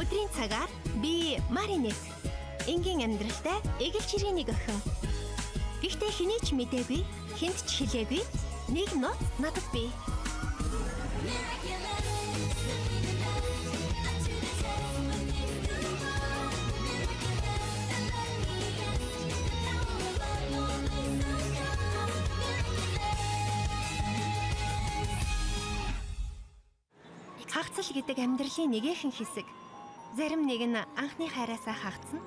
Өдрийн цагаар би Маринет. Энгийн амьдралтай эгэл чирээний охин. Гэхдээ хэний ч мэдээгүй, хэнд ч хэлээгүй нэг нот надад бий. Хагцал гэдэг амьдралын нэгэн хэсэг. Зарим нэг нь анхны хайраасаа хагцсан.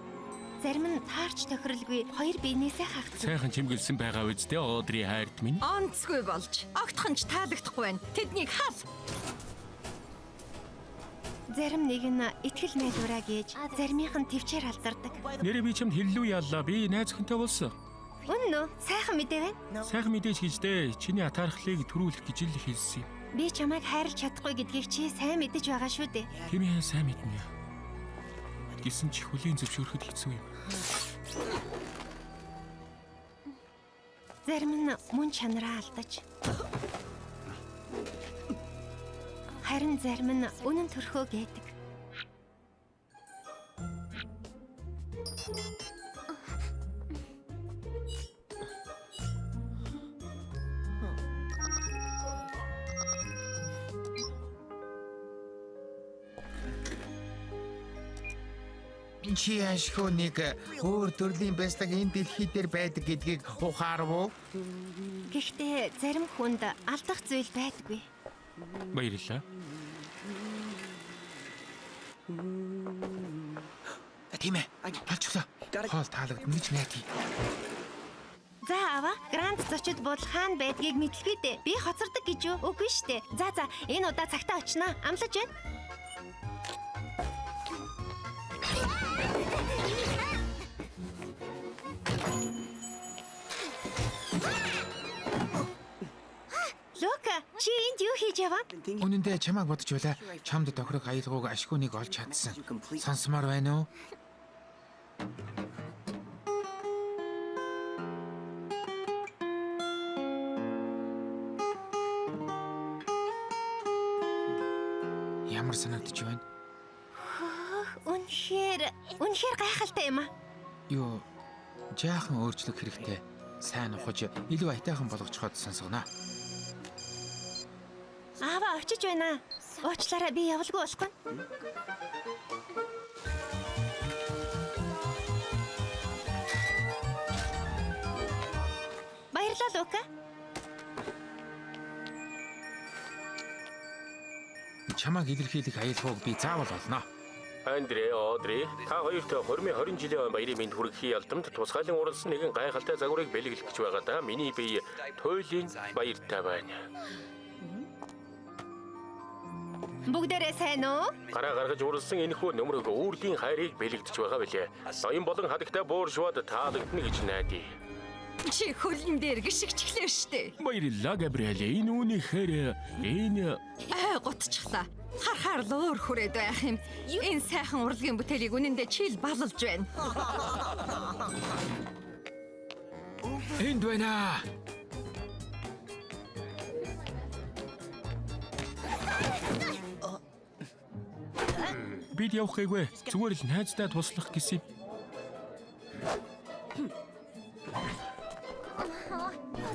Зарим нь таарч тохиролгүй хоёр биенээсээ хагцсан. Сайхан чимгэлсэн байгаа үстэй Одри хайрт минь. Онцгүй болж, огтхон ч таалагдахгүй байна. Тэднийг хал. Зарим нэг нь итгэл найдвараа гэж, заримийнх нь төвчээр алдардаг. Нэрээ би чамд хэллүү яллаа. Би найз охинтой болсон. Үнэн үү? Сайхан мэдээ байна. Сайхан мэдээж гэждээ. Чиний атаархлыг төрүүлэх гэж л хэлсэн юм. Би чамайг хайрлаж чадахгүй гэдгийг чи сайн мэдэж байгаа шүү дээ. Хэмээ сайн мэднэ. Гэсэн чи хүлийн зөвшөөрөхөд хэцүү юм. Зарим нь мөн чанараа алдаж. Харин зарим нь үнэн төрхөө гэдэг. Чи ашгүй нэг өөр төрлийн байслаг энэ дэлхий дээр байдаг гэдгийг ухаарав уу? Гэхдээ зарим хүнд алдах зүйл байдаггүй. Баярлалаа. Тийм ээ. Олчихлоо. Хоол таалагдана гэж найдаа. За аваа, Гранд зочид бодол хаана байдгийг мэдлгүй дээ. Би хоцордог гэж юу? Үгүй штэ. За энэ удаа цагтаа очноо. Амлаж байна. Лука, чи энд юу хийж яваа? Үнэн дээр чамайг бодож байлаа. Чамд тохирох аялгауг ашгүй нэг олж чадсан. Сонсомоор байна уу? Ямар санагдчих байна? Үнэхээр гайхалтай юм аа. Юу, жаахан өөрчлөх хэрэгтэй. Сайн ухаж илүү аятайхан болгочиход сонсгоно. Аава очиж байна. Уучлаарай, би явалгүй болохгүй. Баярлалаа, Лука. Чамайг илэрхийлэх аялгауг би заавал олно. Андре, Одри, та хоёрт 2020 жилийн баярын мэнд хүргэхийн ялдамт тусгайлан уралсан нэгэн гайхалтай загварыг бэлэглэх гэж байгаа да. Миний бие туйлын баяртай байна. Бүгдээрээ сайн уу? Гараа гаргаж уралсан энэхүү нөмрөг үрдийн хайрыг бэлэгдэж байгаа билээ. Ноён болон хадагтай бууршвад таалагдана гэж найдаа. Чи хөлн дээр гიშгчглээ штэ. Баярлалаа, Габриэль. Энэ үнэхээр энэ Гутчихлаа. Харахаар л өөр хүрээд байх юм. Энэ сайхан урлагийн бүтээлийг үнэндээ чи л балалж байна. Энд байна. бид явах гээгүй. Зүгээр л найздаа туслах гэсэн.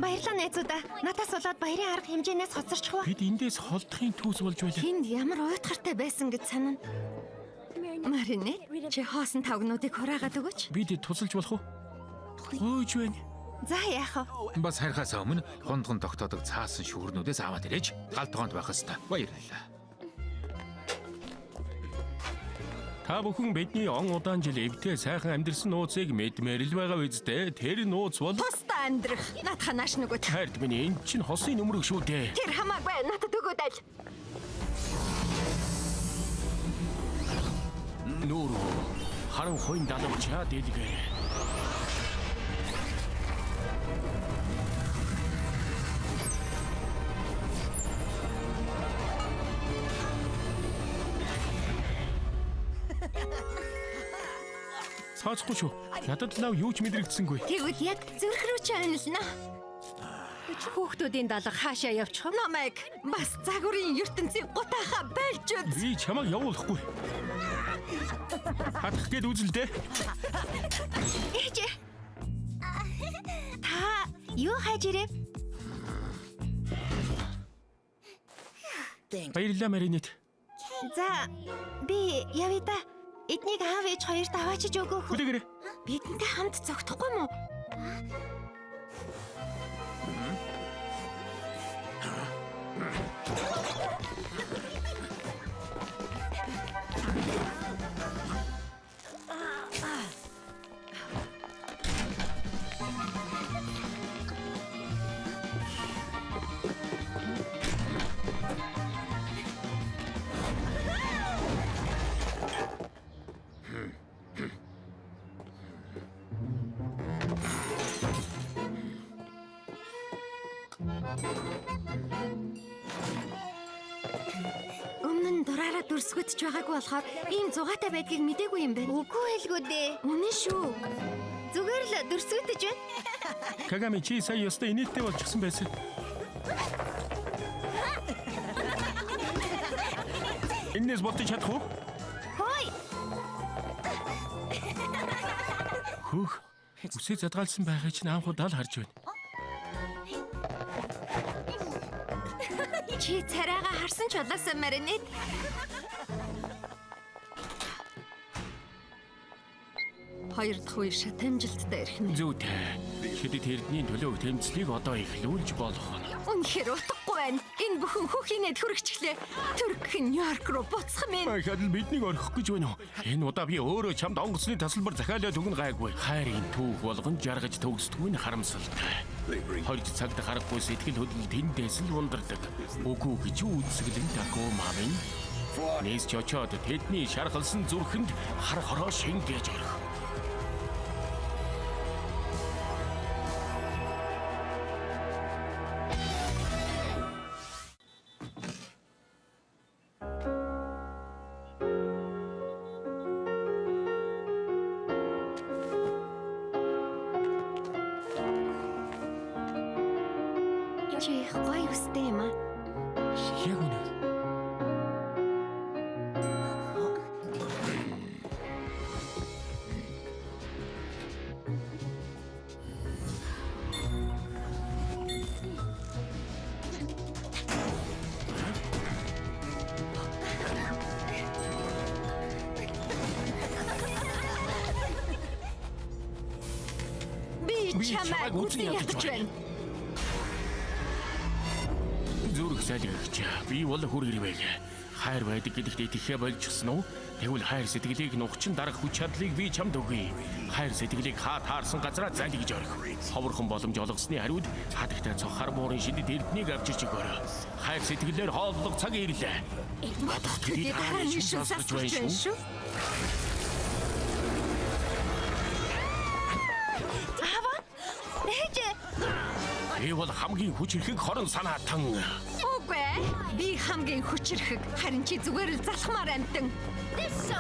Баярлалаа найзуудаа. Надаас болоод баярын арга хэмжээнээс хоцорчих уу? Бид эндээс холдохын түүс болж байлаа. Хинд ямар уйтгартай байсан гэж санана. Маринет, чи хоосон тавгнуудыг хураагаад өгөөч. Бид тусалж болох уу? Хөөж байна. За яах вэ? Бас харихаас өмнө хондгон тогтоодог цаасан шүүрнүүдээс аваад ирээч. Галтгоонд байх ёстой. Баярлалаа. Та бүхэн бидний он удаан жил эвтэй сайхан амьдэрсэн нууцыг мэдмээр л байгаа үстэй. Тэр нууц бол Тусдаа амьдрах. Наадах нааш нөгөөт. хайрт миний энэ чинь хосын нөмрөг шүү дээ. Тэр хамаагүй надад өгөөд аль. Нүүр харан хойн далавчаа дэлгээ. Цаацгүй шүү. Надад лав юу ч мэдрэгдсэнгүй. Тэгвэл яг зүрх рүү чи онилно. Хүүхдүүдийн даалга хаашаа явчих вэ? Намайг бас загварын ертөнцийн гутааха байлж үз. Би чамайг явуулахгүй. Хатах гээд үзэлдэ. Ээж. Та юу хайж ирэв? Баярлалаа Маринет. За би явъя да. Эднийг аав ээж хоёрт аваачиж өгөөх. Хүлээгээрэй. Бидэнтэй хамт зогтохгүй мó? Өмнө нь дураараа дүрсгүтж байгаагүй болохоор ийм зугаатай байдгийг мдээгүй юм байна. Үгүй хэлгүй дээ. Үнэн шүү. Зүгээр л дүрсгүтж байна. Кагами чи сая ёстой инээдтэй болчихсон байсан. Энэс ботч чадах уу? Хөөе. Хөөх. Үсээ задгаалсан байхыг чинь анхудаа л харж байна. Чи царайгаа харсан ч болоосон Маринет. Хоёр дахь үе шат амжилттай ирэх нь. Зүйтэй. Шидэд эрдний төлөө тэмцлийг одоо эхлүүлж болох нь. Үнэхээр утгагүй байна. Энэ бүхэн хүүхийнэд хүрэгчлээ. Түрк Нью-Йорк руу буцах минь. Ахад л биднийг орхих гэж байна уу? Энэ удаа би өөрөө чамд онгоцны тасалбар захиалаад өгнө гайгүй. Хайрын түүх болгон жаргаж төгсдгүй нь харамсалтай. Хорж цагт харахгүй сэтгэл хөдлөл тэндээс л ундардаг. Үгүй гэж үзсгэлэн такуу мамын. Нэс ч очоод тэдний шархалсан зүрхэнд хар хороо шингээж өрөх. Чи гоё үстэй юм аа. Яг үнэ. Би чамайг үгүй ядаж байна. Зүрх салгич. Би бол хүргэрвэг. Хайр байдаг гэдэгт итгэхэ болчихсон уу? Тэгвэл хайр сэтгэлийг нухчин дарах хүч чадлыг би чамд өгье. Хайр сэтгэлийг таарсан газараа залгиж орох. Ховорхон боломж олгосны хариуд хатагтай цохар буурын шидэд эрднийг авчирч өгөөрэй. Хайр сэтгэлээр хооллох цаг ирлээ. Бодох тэгээд хайр шиг сасгаж байна шүү. Ээж. Би бол хамгийн хүчрхэг хорон санаатан. Үгүй. Би хамгийн хүчрэхэг. Харин чи зүгээр л залхмаар амтан.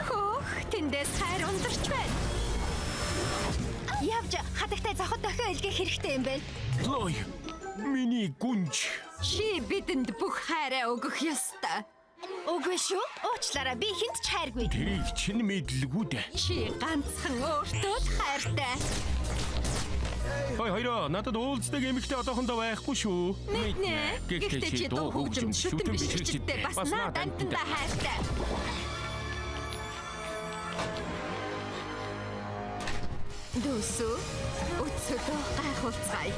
Хөөх, тэндээс хайр ундарч байна. Явж хатагтай зохид дохио илгээх хэрэгтэй юм байна. Лой. Миний гүнж. Чи бидэнд бүх хайраа өгөх ёстой. Үгүй шүү. Уучлаарай. Би хинт ч хайргүй. Тэрийг чинь мэдлгүй дээ. Чи ганцхан өөртөө л хайртай. Хоёроо надад уулздаг эмэгтэй одоохондоо байхгүй шүү. Мэднэ. Гэхдээ чи дуу хөгжимд шүтэн бишигчтэй бас надад амтандаа хайртай. Дүүсүү. Өцөдөө гайхуулцгаая.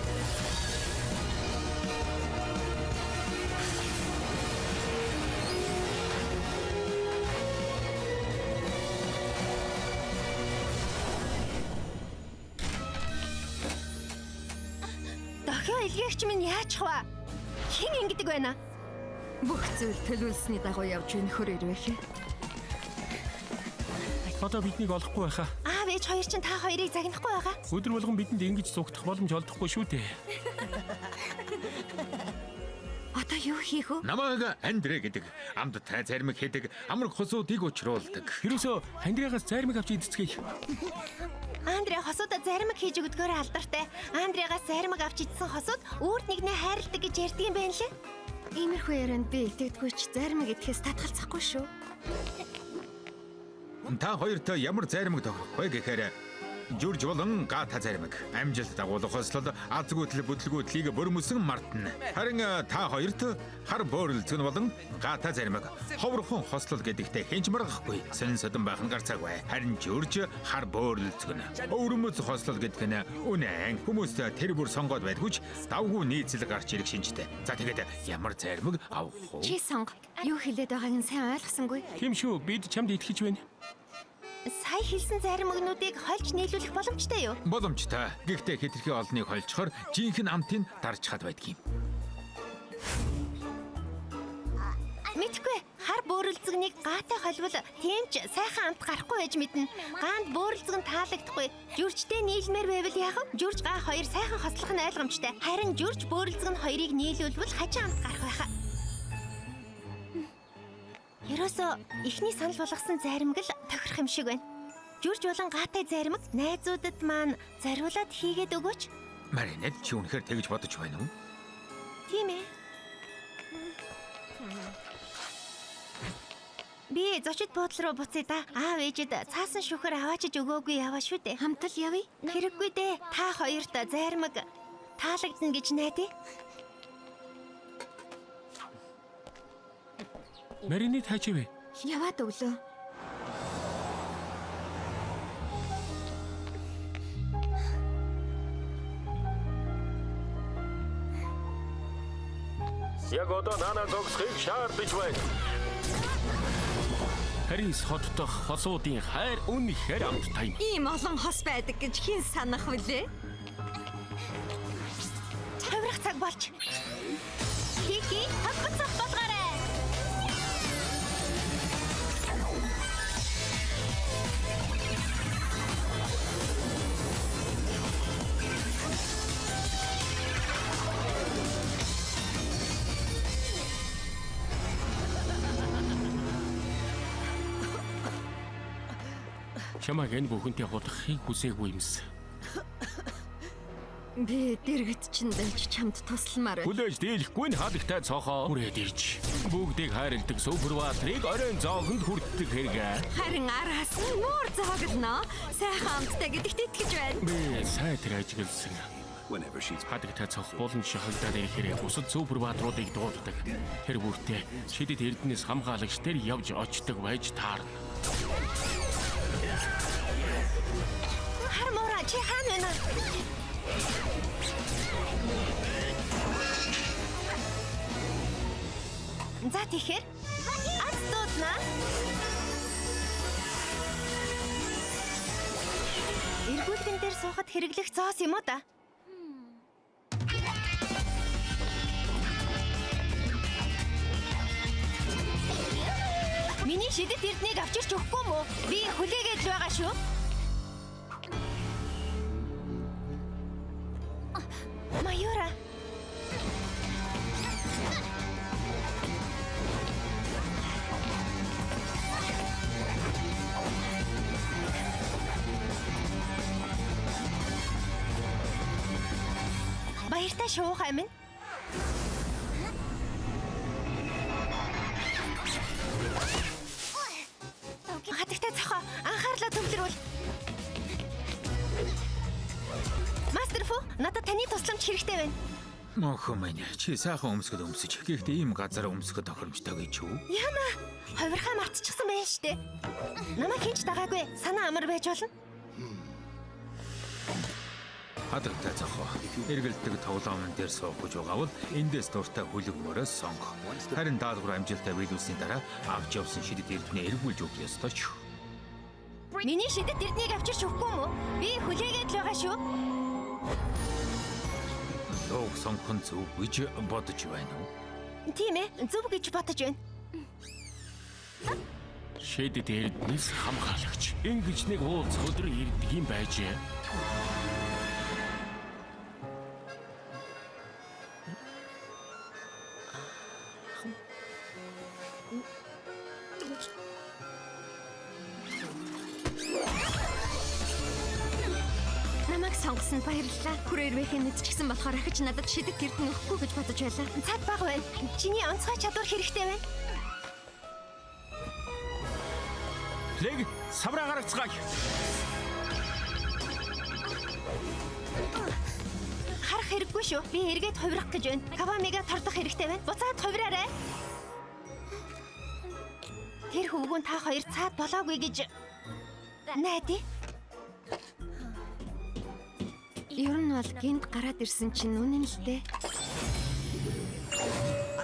Дохио илгээгч минь яачих вэ? Хэн ингэдэг байна? Бүх зүйл төлөвлөсний дагуу явж өнөхөр ирвэхэ. Одоо биднийг олохгүй байхаа. Аав ээж хоёр чинь та хоёрыг загнахгүй байгаа. Өдөр болгон бидэнд ингэж зүгтах боломж олдохгүй шүү дээ. Одоо юу хийх вэ? Намайг Андре гэдэг амдтай зармиг хийдэг амраг хосуудыг учруулдаг. Ерөөсөө Андрегаас зармиг авч идцгээе. Андре хосуудаа заримыг хийж өгдгөөрөө алдартай. Андрегаас заримыг авч идсэн хосууд үрд нэгнээ хайрладаг гэж ярьдаг юм байна лээ. Иймэрхүү ярианд би итгэдэггүйч заримыг идэхээс татгалзахгүй шүү. Та хоёртой ямар заримыг тохирох вэ гэхээр Журж болон Гата заримыг амжилт дагуулах хослол азгүйтэл бүтлгүүтлийг бүрмөсөн мартна. Харин та хоёрт хар бөөрөлцгөн болон Гата заримыг ховрхон хослол гэдэгтээ хинч маргахгүй. Сэн сэдэн байх нь гарцаагүй. Харин Журж хар бөөрөлцгөн. Өвөрмөц хослол гэдэг нь үнэн хүмүүс тэр бүр сонгоод байдгүйч давгүй нийцэл гарч ирэх шинжтэй. За тэгээд ямар заримыг авах вэ? Чи сонго. Юу хэлээд байгааг нь сайн ойлгосонгүй. Тийм шүү. Бид чамд итгэж байна. Сая хэлсэн заримгнуудыг хольж нийлүүлэх боломжтой юу? Боломжтой. Гэхдээ хэтэрхий олныг холчхоор жинхэнэ амтыг дарчхад байдгийг. Мэдгүй. Хар бөөрөлцгнийг Гатай холвол тийм ч сайхан амт гарахгүй байж мэднэ. Гаанд бөөрөлцгөн таалагдахгүй. Журжтэй нийлмээр байвал яах вэ? Журж Га хоёр сайхан хослох нь ойлгомжтой. Харин Журж бөөрөлцгөн хоёрыг нийлүүлвэл хажаа амт гарах байхаа. Ерөөсөө ихний санал болгосон заримг л тохирох юм шиг байна. Журж болон Гатай заримг найзуудад маань зориулаад хийгээд өгөөч. Маринет чи үнэхээр тэгж бодож байна уу? Тийм ээ. Би зочид буудлын руу буцъя да. Аав ээжэд цаасан шүүхэр аваачиж өгөөгүй яваа шүү дээ. Хамтал явъя. Хэрэггүй дээ. Та хоёрт заримг таалагдана гэж найдаа. Маринет хачивэ. Яваад өглөө. Яг одоо нана зогсхийг шаардаж байна. Харис хотдох хосуудын хайр үнэхээр амттай. Ийм олон хос байдаг гэж хэн санах вүлээ? Тавирах цаг болж. Хики хавцах болгоорой. Чамайг энэ бүхэнтэй хутгахыг хүсээгүй юмсан. Би дэргэд чинь дэж чамд тусламаар байна. Хүлээж дийлэхгүй нь хадагтай цохоо үрээд ирж. Бүгдийг хайрладаг Супербаатрыг оройн зоогонд хүртдэг хэрэгэ. Харин араас нь муур зооглоно. Сайхан амттай гэдэгт итгэж байна. Би сайн тэр ажигласан. Хадагтай цох болон шахагдаад ирэхээр бусад Супербаатруудыг дууддаг. Тэр бүртээ шидэд эрдэнэс хамгаалагч тэр явж очдог байж таарна. Хармора чи хаана байна? За тэгэхээр аз дуудна. Эргүүлбэн дээр суухад хэрэглэх зоос юм уу да? Миний шидэт эрднийг авчирч өгөхгүй юм уу? Би хүлээгээд л байгаа шүү. Майора. Баяртай шуух амин. Хатагтай цохоо анхаарлаа төвлөрүүл. Мастер Фу, надад таны тусламж хэрэгтэй байна. Мохо минь чи сайхан өмсгөл өмсөж. Гэхдээ ийм газар өмсгөх тохиромжтой гэж юу? Яна, хувирхаа мартчихсан байх штэ. Намайг хийж дагаагүй. Санаа амар байж болно. Хадагтай цохоо. Эргэлдэг тоглоомн дээр суух гэж байгаа бол эндээс дуртай хүлэгмөрөөс сонго. Харин даалгавар амжилттай биелүүлсний дараа авч явсан шидэт эрдэнэ эргүүлж өгөх ёстой ч. Миний шидэт эрднийг авчирч өгөхгүй юм уу? Би хүлээгээд л байгаа шүү. Лог сонгох нь зөв гэж бодож байна уу? Тийм ээ, зөв гэж бодож байна. Шидэт эрдэнэс хамгаалагч. Ингэж нэг уулз өдөр ирдэг юм байжээ. сонгосонд баярлалаа. Хүрээрвэхийн нэт ч гэсэн болохоор ахиж надад шидэт эрдэнэ өгөхгүй гэж бодож байлаа. Цад бага байна. Чиний онцгой чадвар хэрэгтэй байна. Лэг савраа гаргацгаая. Харах хэрэггүй шүү. Би эргээд хувирах гэж байна. Кавамига тордох хэрэгтэй байна. Буцаад хувираарай. Тэр хөвгүүн та хоёр цаад болоогүй гэж найдаа. Ер нь бол гинт гараад ирсэн чинь үнэн л дээ.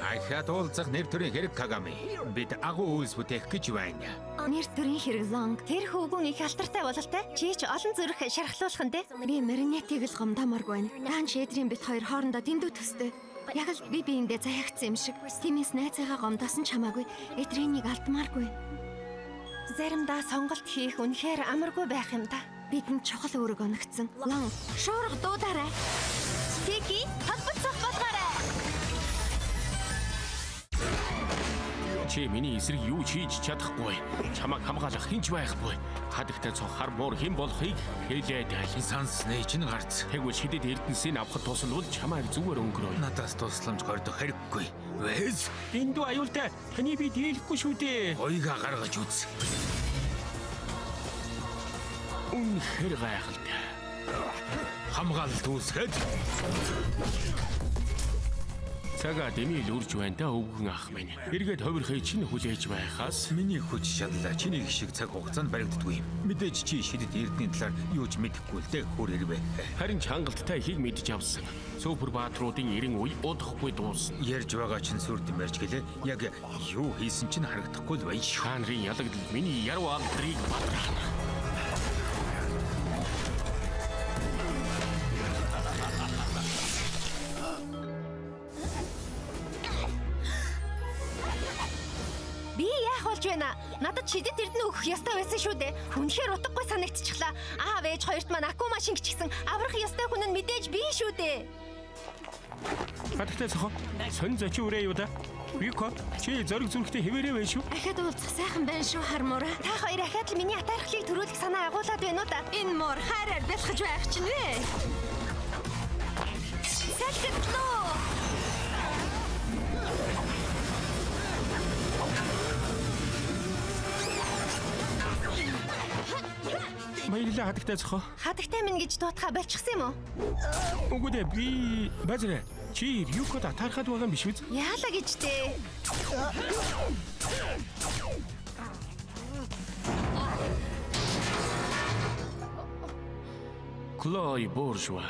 Ахад уулзах нэр төрийн хэрэг Кагами. Бид агуу үйлс бүтээх гэж байна. Нэр төрийн хэрэг Лонг. Тэр хөвгүүн их алдартай бололтой. Чи ч олон зүрх шархлуулах нь дээ. Би маринетийг л гомдооморгүй байна. Даан шийдрийн бит хоёр хоорондоо дэндүү төстэй. Яг л би биендээ заяагцсан юм шиг. Тиймээс найзаагаа гомдоосон ч хамаагүй. Эдрэнийг алдмааргүй. Заримдаа сонголт хийх үнэхээр амаргүй байх юм да. Бидэнд чухал үүрэг оногдсон. Лонг, шуурга дуудаарай. Тики, холбоцох болгоорой. Чи миний эсрэг юу ч хийж чадахгүй. Чамайг хамгаалах хинч байхгүй. Хадагтай цог хар муур хэн болохыг хэлээд аль. Санснэ чинь гарц. Тэгвэл шидэд эрдэнсийг авахд тусалвал чамайг зүгээр өнгөрөө. Надаас тусламж гордох хэрэггүй. Вэс. Эндүү аюултай. Таны би дийлэхгүй шүү дээ. Ойга гаргаж үз. Үнэхээр гайхалтай. Хамгаалалт үүсгээд. Цагаа дэмийл үрж байна да өвгөн ах минь. Эргээд хувирхыг чинь хүлээж байхаас Миний хүч чадлаа чиний шиг цаг хугацаанд баригддаггүй юм. Мэдээж чи шидэт эрдний талаар юу ч мэдэхгүй л дээ хөр ирвэ. харин чангалттай ихийг мэдж авсан. Супер баатруудын 90 үе удахгүй дуусна. Ярьж байгаа чинь сүрдэн барьж гэлээ. Яг юу хийсэн чинь харагдахгүй л байна шүү. Та нарын ялагдал миний яруу алдрыг бадрахна. Би яах болж байна? Надад шидэт эрдэнэ өгөх ёстой байсан шүү дээ. Үнэхээр утгагүй санагдчихлаа. Аав ээж хоёрт маань аку машин гिचгсэн аврах ёстой хүн нь мэдээж би шүү дээ. Хатагтай цохоо. Сонь зочи үрээ юу да? Юко чи зориг зүрхтэй хэвээрээ байна шүү. Ахад уулзах сайхан байна шүү хармуура. Та хоёр ахаад л миний атаархлыг төрүүлэх санаа агуулад байна уу да? Энэ муур хайраар бэлхэж байх чинь вэ? Салхитлоо. Баярлалаа хатагтай цохоо. Хадагтай минь гэж дуутахаа болчихсон юм уу? Үгүй дээ би базараа. Чи юкод атаархад байгаа юм биш үү? Яалаа гэж дээ. Клой боржва.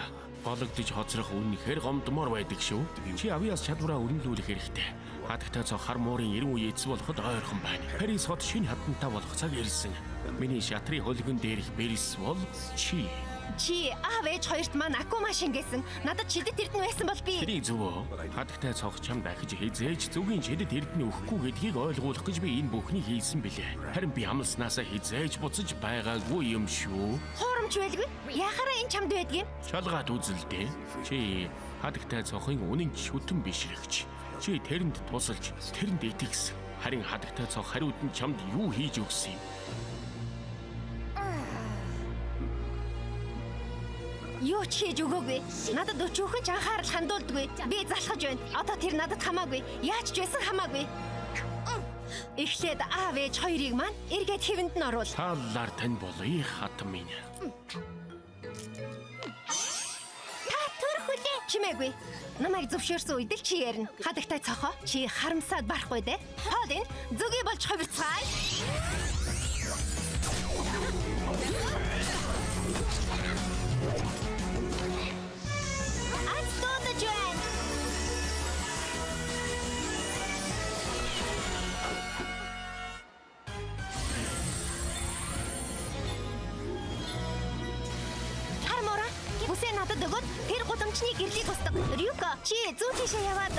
Бологдож хоцрох үнэхээр гомдмоор байдаг шүү. Чи авьяас чадвараа өрнөлүүлэх хэрэгтэй. Хатагтай цог хар муурын 90 үе эцэс болоход ойрхон байна. Парис хот шинэ хатантай болох цаг ирсэн. Миний шатрын хөлгөн дээрх Берис бол чи. Чи аав ээж хоёрт маань аку машин гэсэн. Надад шидэт эрдэнэ байсан бол би. Тэрийг зөвөө. Хатагтай цог чам дахиж хизээж зүгийн шидэт эрдэнэ өгөхгүй гэдгийг ойлгуулах гэж би энэ бүхнийг хийсэн билээ. Харин би амлснаасаа хизээж буцаж байгаагүй юм шүү. Хуурамч байлгүй. Яхаараа энэ чамд байдгийг. Шалгаад үзэлдээ. Чи хатагтай цохын үнэн шүтэн бишрэгч. Чи тэрэнд тусалж, тэрэнд итгэсэн. Харин хатагтай цог хариуд нь чамд юу хийж өгсөн юм? Юу ч хийж өгөөгүй. Надад өчөөхөн ч анхаарал хандуулдаггүй. Би залхаж байна. Одоо тэр надад хамаагүй. Яаж ч байсан хамаагүй. Эхлээд аав ээж хоёрыг маань эргээд хэвэнд нь оруул. Тааллаар тань болъё хат минь. Та төрхүлээ. Чимээгүй. Намайг зөвшөөрсөн үед л чи ярина. Хадагтай цохоо. Чи харамсаад барахгүй дээ. Хоол энэ зүгий болж хувирцгаая. Бүсээ надад өгөөд тэр гудамжны гэрлийг устгав. Рюка, чи зүү тийшээ яваад.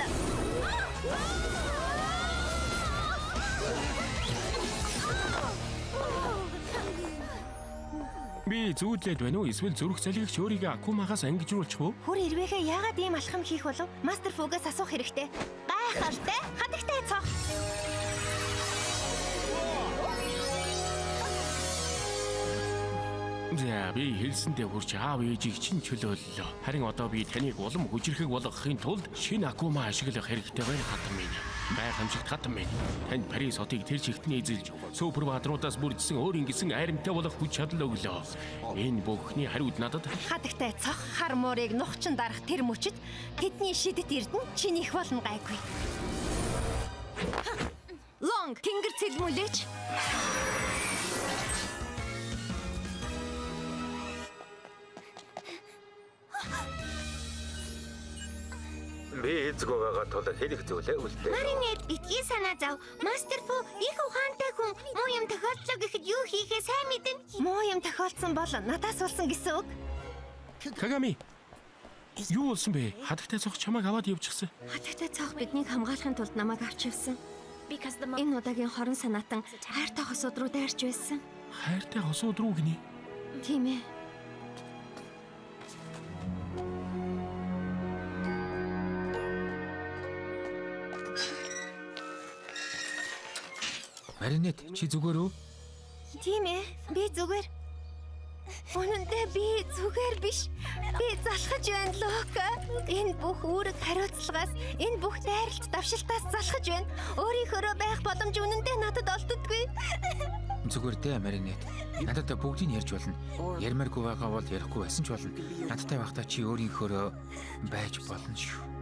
Би зүүдлээд байна уу? Эсвэл зүрх залгигч өөрийгөө акумагаас ангижруулчих уу? Хүр ирвэхээ яагаад ийм алхам хийх болов? Мастер Фугаас асуух хэрэгтэй. Гайхалтай. Хадагтай цог. За би хэлсэндээ хүрч аав ээжийг чинь чөлөөллөө. Харин одоо би таныг улам хүчрэхэг болгохын тулд шинэ акума ашиглах хэрэгтэй байна хатан минь. Гайхамшигт хатан минь. Танд Парис хотыг тэр чигтний эзэлж супер баатруудаас бүрдсэн өөрийн гисэн аримтай болох хүч чадал өглөө. Энэ бүхний хариуд надад Хадагтай цох хар муурыг нухчин дарах тэр мөчөд тэдний шидэт эрдэнэ чинийх болно гайгүй. Лонг тэнгэр цэлмүүлээч. Би эзгүй байгаа тул хэлэх зүйлээ үлдээ. Маринет битгий санаа зов. Мастер Фу их ухаантай хүн муу юм тохиолдлоо гэхэд юу хийхээ сайн мэднэ. Муу юм тохиолдсон бол надаас болсон гэсэн үг. Кагами. Юу болсон бэ? Хадагтай цог чамайг аваад явчихсан. Хатагтай цог биднийг хамгаалахын тулд намайг авч явсан. Энэ удаагийн хорон санаатан хайртай хосууд руу дайрч байсан. Хайртай хосууд руу гинэ. Тийм ээ. Маринет чи зүгээр үү? Тийм ээ. Би зүгээр. Үнэндээ би зүгээр биш. Би залхаж байна Лока. Энэ бүх үүрэг хариуцлагаас, энэ бүх дайралт давшилтаас залхаж байна. Өөрийнхөө байх боломж үнэндээ надад олддоггүй. Зүгээр дээ Маринет. Надад бүгдийг ярьж болно. Ярмааргүй байгаа бол ярихгүй байсан ч болно. Надтай байхдаа чи өөрийнхөө байж болно шүү.